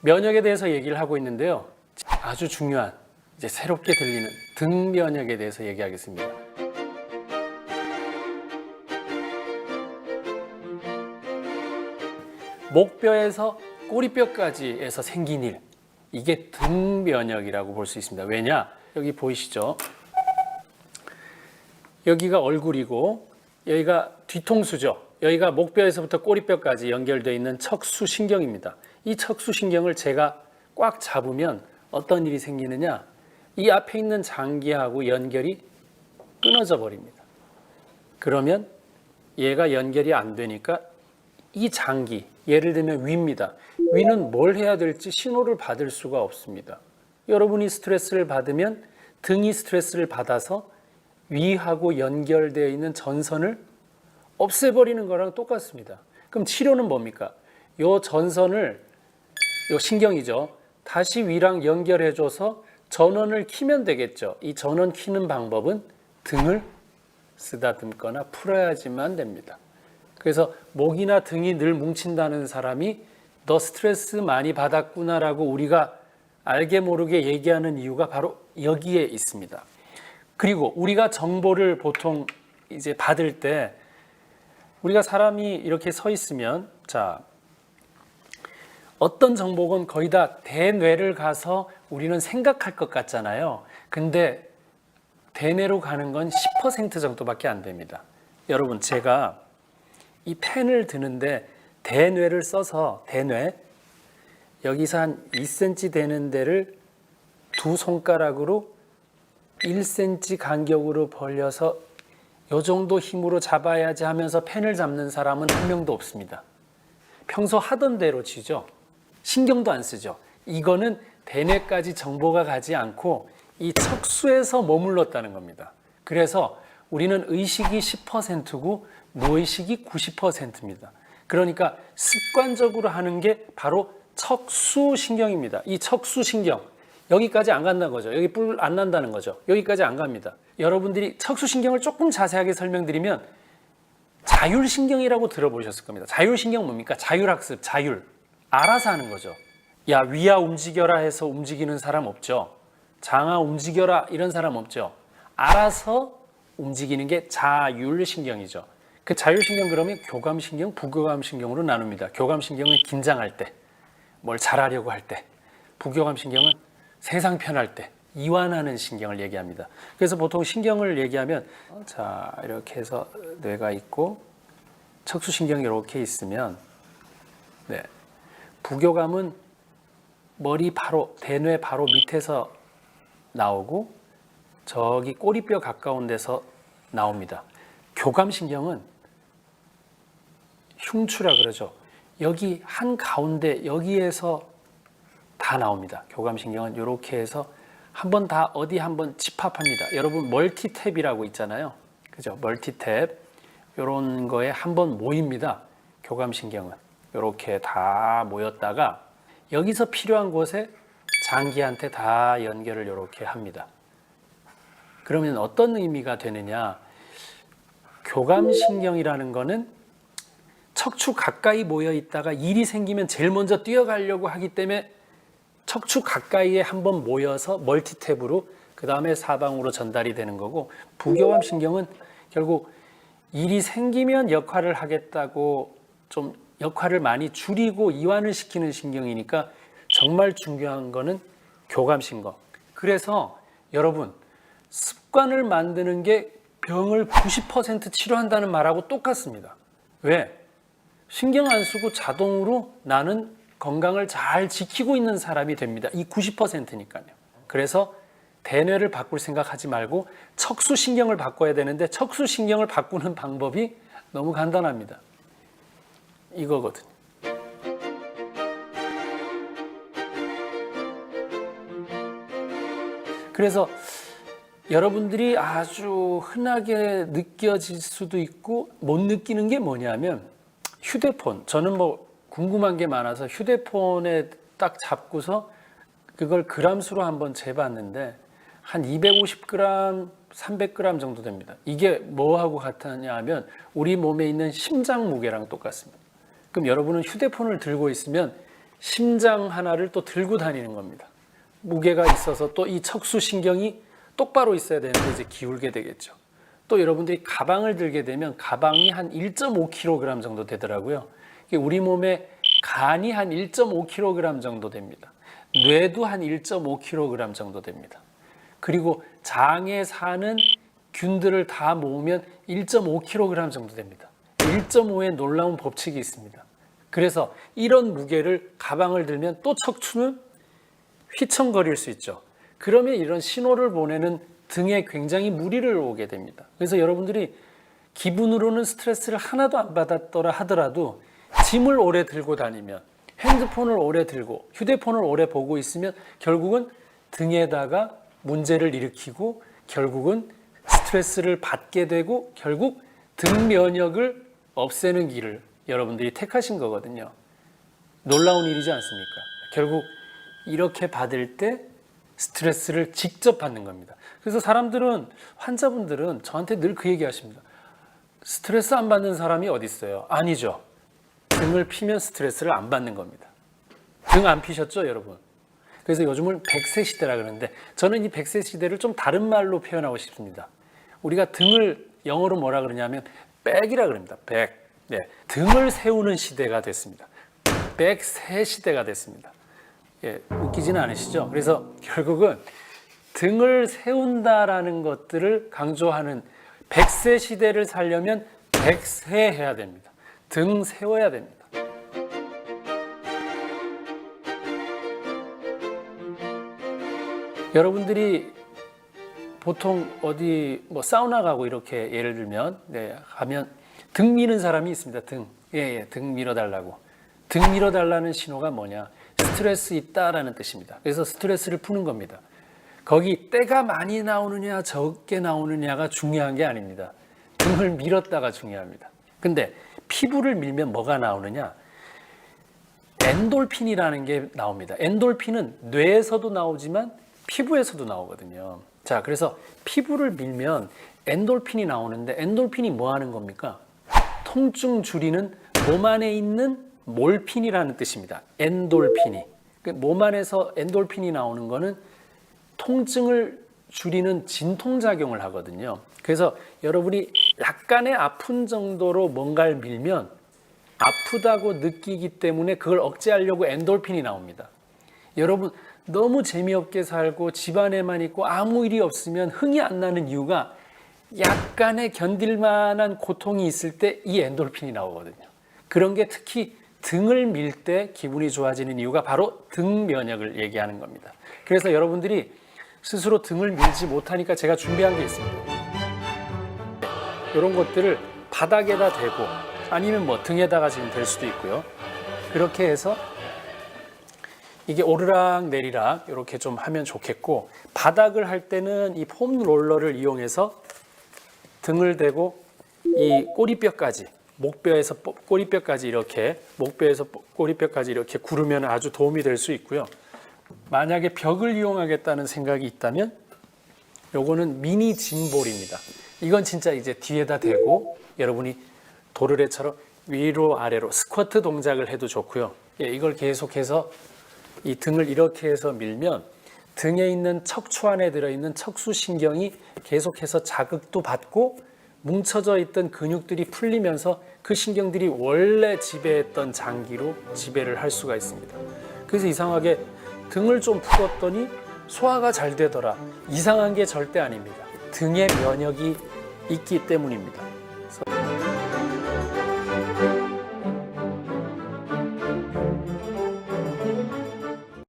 면역에 대해서 얘기를 하고 있는데요. 아주 중요한 이제 새롭게 들리는 등 면역에 대해서 얘기하겠습니다. 목뼈에서 꼬리뼈까지에서 생긴 일, 이게 등 면역이라고 볼 수 있습니다. 왜냐? 여기 보이시죠? 여기가 얼굴이고 여기가 뒤통수죠. 여기가 목뼈에서부터 꼬리뼈까지 연결되어 있는 척수신경입니다. 이 척수신경을 제가 꽉 잡으면 어떤 일이 생기느냐? 이 앞에 있는 장기하고 연결이 끊어져 버립니다. 그러면 얘가 연결이 안 되니까 이 장기, 예를 들면 위입니다. 위는 뭘 해야 될지 신호를 받을 수가 없습니다. 여러분이 스트레스를 받으면 등이 스트레스를 받아서 위하고 연결되어 있는 전선을 없애버리는 거랑 똑같습니다. 그럼 치료는 뭡니까? 요 전선을, 요 신경이죠. 다시 위랑 연결해줘서 전원을 키면 되겠죠. 이 전원 키는 방법은 등을 쓰다듬거나 풀어야지만 됩니다. 그래서 목이나 등이 늘 뭉친다는 사람이 너 스트레스 많이 받았구나라고 우리가 알게 모르게 얘기하는 이유가 바로 여기에 있습니다. 그리고 우리가 정보를 보통 이제 받을 때 우리가 사람이 이렇게 서 있으면 자, 어떤 정보건 거의 다 대뇌를 가서 우리는 생각할 것 같잖아요. 근데 대뇌로 가는 건 10% 정도밖에 안 됩니다. 여러분, 제가 이 펜을 드는데 대뇌를 써서 대뇌 여기서 한 2cm 되는 데를 두 손가락으로 1cm 간격으로 벌려서 이 정도 힘으로 잡아야지 하면서 펜을 잡는 사람은 한 명도 없습니다. 평소 하던 대로 치죠. 신경도 안 쓰죠. 이거는 대뇌까지 정보가 가지 않고 이 척수에서 머물렀다는 겁니다. 그래서 우리는 의식이 10%고 무의식이 90%입니다. 그러니까 습관적으로 하는 게 바로 척수신경입니다. 이 척수신경, 여기까지 안 간다는 거죠. 여기 뿔 안 난다는 거죠. 여기까지 안 갑니다. 여러분들이 척수신경을 조금 자세하게 설명드리면 자율신경이라고 들어보셨을 겁니다. 자율신경 뭡니까? 자율학습, 자율. 알아서 하는 거죠. 야, 위야 움직여라 해서 움직이는 사람 없죠. 장아 움직여라 이런 사람 없죠. 알아서 움직이는 게 자율신경이죠. 그 자율신경 그러면 교감신경, 부교감신경으로 나눕니다. 교감신경은 긴장할 때, 뭘 잘하려고 할 때, 부교감신경은 세상 편할 때, 이완하는 신경을 얘기합니다. 그래서 보통 신경을 얘기하면 자, 이렇게 해서 뇌가 있고 척수신경이 이렇게 있으면 네, 부교감은 머리 바로, 대뇌 바로 밑에서 나오고 저기 꼬리뼈 가까운 데서 나옵니다. 교감신경은 흉추라 그러죠. 여기 한가운데 여기에서 다 나옵니다. 교감신경은 이렇게 해서 한번 다 어디 한번 집합합니다. 여러분 멀티탭이라고 있잖아요. 그죠? 멀티탭 이런 거에 한번 모입니다. 교감신경은 이렇게 다 모였다가 여기서 필요한 곳에 장기한테 다 연결을 이렇게 합니다. 그러면 어떤 의미가 되느냐? 교감신경이라는 거는 척추 가까이 모여 있다가 일이 생기면 제일 먼저 뛰어가려고 하기 때문에 척추 가까이에 한번 모여서 멀티탭으로 그 다음에 사방으로 전달이 되는 거고, 부교감신경은 결국 일이 생기면 역할을 하겠다고 좀 역할을 많이 줄이고 이완을 시키는 신경이니까 정말 중요한 거는 교감신경. 그래서 여러분, 습관을 만드는 게 병을 90% 치료한다는 말하고 똑같습니다. 왜? 신경 안 쓰고 자동으로 나는 건강을 잘 지키고 있는 사람이 됩니다. 이 90%니까요. 그래서 대뇌를 바꿀 생각하지 말고 척수신경을 바꿔야 되는데 척수신경을 바꾸는 방법이 너무 간단합니다. 이거거든요. 그래서 여러분들이 아주 흔하게 느껴질 수도 있고 못 느끼는 게 뭐냐면 휴대폰. 저는 뭐 궁금한 게 많아서 휴대폰에 딱 잡고서 그걸 그람수로 한번 재봤는데 한 250g, 300g 정도 됩니다. 이게 뭐하고 같았냐 하면 우리 몸에 있는 심장 무게랑 똑같습니다. 그럼 여러분은 휴대폰을 들고 있으면 심장 하나를 또 들고 다니는 겁니다. 무게가 있어서 또 이 척수신경이 똑바로 있어야 되는데 이제 기울게 되겠죠. 또 여러분들이 가방을 들게 되면 가방이 한 1.5kg 정도 되더라고요. 우리 몸에 간이 한 1.5kg 정도 됩니다. 뇌도 한 1.5kg 정도 됩니다. 그리고 장에 사는 균들을 다 모으면 1.5kg 정도 됩니다. 1.5의 놀라운 법칙이 있습니다. 그래서 이런 무게를 가방을 들면 또 척추는 휘청거릴 수 있죠. 그러면 이런 신호를 보내는 등에 굉장히 무리를 오게 됩니다. 그래서 여러분들이 기분으로는 스트레스를 하나도 안 받았더라 하더라도 짐을 오래 들고 다니면, 핸드폰을 오래 들고 휴대폰을 오래 보고 있으면 결국은 등에다가 문제를 일으키고 결국은 스트레스를 받게 되고 결국 등 면역을 없애는 길을 여러분들이 택하신 거거든요. 놀라운 일이지 않습니까? 결국 이렇게 받을 때 스트레스를 직접 받는 겁니다. 그래서 환자분들은 저한테 늘 그 얘기 하십니다. 스트레스 안 받는 사람이 어디 있어요? 아니죠. 등을 피면 스트레스를 안 받는 겁니다. 등 안 피셨죠, 여러분? 그래서 요즘은 100세 시대라 그러는데 저는 이 100세 시대를 좀 다른 말로 표현하고 싶습니다. 우리가 등을 영어로 뭐라 그러냐면 백이라 그럽니다. 백. 네, 등을 세우는 시대가 됐습니다. 100세 시대가 됐습니다. 예, 웃기지는 않으시죠? 그래서 결국은 등을 세운다라는 것들을 강조하는 100세 시대를 살려면 100세 해야 됩니다. 등 세워야 됩니다. 여러분들이 보통 어디 사우나 가고 이렇게 예를 들면 가면 등 미는 사람이 있습니다. 등 밀어달라고. 등 밀어달라는 신호가 뭐냐? 스트레스 있다라는 뜻입니다. 그래서 스트레스를 푸는 겁니다. 거기 때가 많이 나오느냐 적게 나오느냐가 중요한 게 아닙니다. 등을 밀었다가 중요합니다. 근데 피부를 밀면 뭐가 나오느냐? 엔돌핀이라는 게 나옵니다. 엔돌핀은 뇌에서도 나오지만 피부에서도 나오거든요. 자, 그래서 피부를 밀면 엔돌핀이 나오는데 엔돌핀이 뭐 하는 겁니까? 통증 줄이는 몸 안에 있는 몰핀이라는 뜻입니다. 엔돌핀이. 몸 안에서 엔돌핀이 나오는 거는 통증을 줄이는 진통작용을 하거든요. 그래서 여러분이 약간의 아픈 정도로 뭔가를 밀면 아프다고 느끼기 때문에 그걸 억제하려고 엔돌핀이 나옵니다. 여러분 너무 재미없게 살고 집안에만 있고 아무 일이 없으면 흥이 안 나는 이유가 약간의 견딜만한 고통이 있을 때 이 엔돌핀이 나오거든요. 그런 게 특히 등을 밀 때 기분이 좋아지는 이유가 바로 등 면역을 얘기하는 겁니다. 그래서 여러분들이 스스로 등을 밀지 못하니까 제가 준비한 게 있습니다. 이런 것들을 바닥에다 대고 아니면 등에다가 지금 댈 수도 있고요. 그렇게 해서 이게 오르락 내리락 이렇게 좀 하면 좋겠고, 바닥을 할 때는 이 폼 롤러를 이용해서 등을 대고 이 꼬리뼈까지, 목뼈에서 꼬리뼈까지 이렇게, 목뼈에서 꼬리뼈까지 이렇게 구르면 아주 도움이 될 수 있고요. 만약에 벽을 이용하겠다는 생각이 있다면 요거는 미니 짐볼입니다. 이건 진짜 이제 뒤에다 대고 여러분이 도르래처럼 위로 아래로 스쿼트 동작을 해도 좋고요. 이걸 계속해서 이 등을 이렇게 해서 밀면 등에 있는 척추 안에 들어있는 척수신경이 계속해서 자극도 받고 뭉쳐져 있던 근육들이 풀리면서 그 신경들이 원래 지배했던 장기로 지배를 할 수가 있습니다. 그래서 이상하게 등을 좀 풀었더니 소화가 잘 되더라. 이상한 게 절대 아닙니다. 등에 면역이 있기 때문입니다.